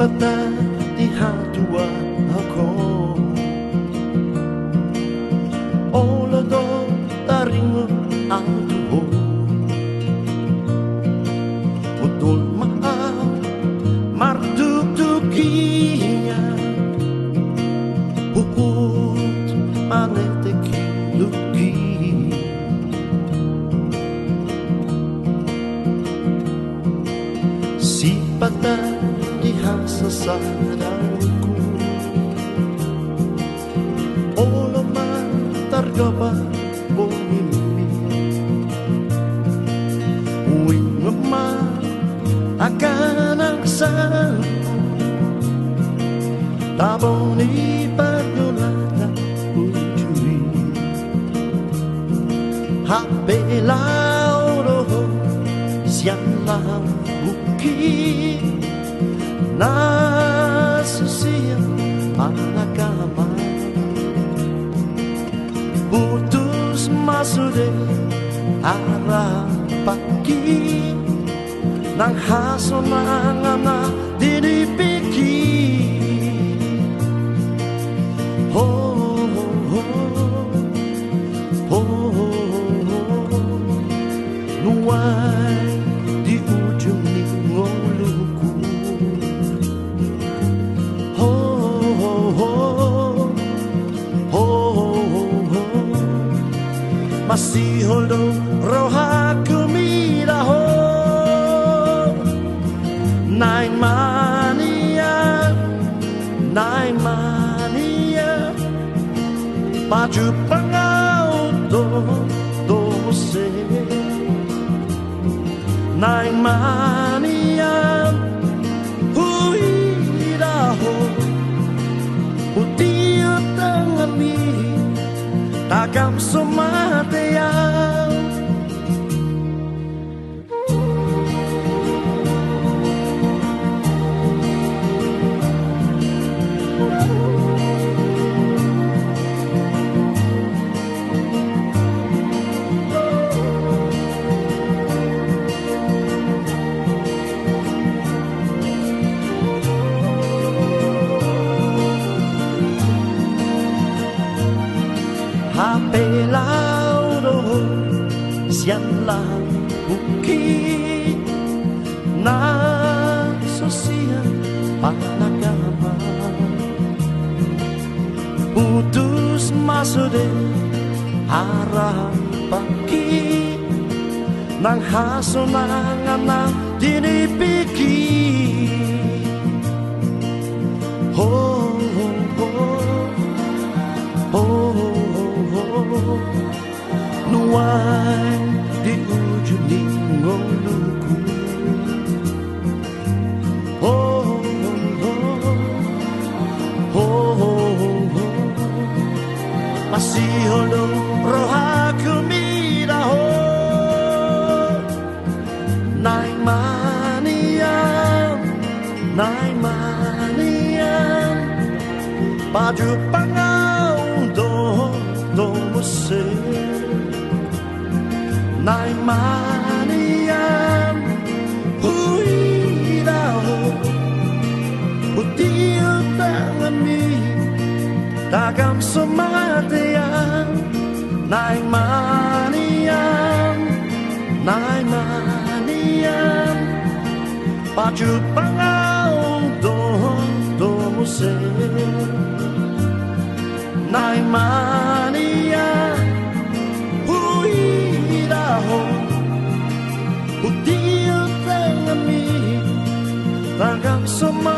pata di hatua ako Ola do taringo auto Betul maaf martutukinya Bukut maneteki luki Si pata sasadaku Olo matargaba bonimi Uwing naman akan ang santo Tabon ipagulata ujui Hapela oro siang buki Nasusia alakama Putus masude arah pagi Nang haso nang ana dinipiki Oh, oh, oh, oh, nuai di ujung ningoluku Masih holdo roha kumida ho Nai mania Baju pangau do se Nai mania huida ho Utia tangan mi Takam sumatea HP lauro siang lang bukit na sosia panagama putus masude arah pagi nang haso nang ana dinipiki oh oh oh nuai di ujung ningoluku oh oh oh masih hodo roha kumida ho nai mania baju pangau do você Nai maniam huida ho Utiu tangan mi Takam sumatean Nai maniam Baju pangau do você Nai mania huida ho Utiu tangan mi Takam sumatean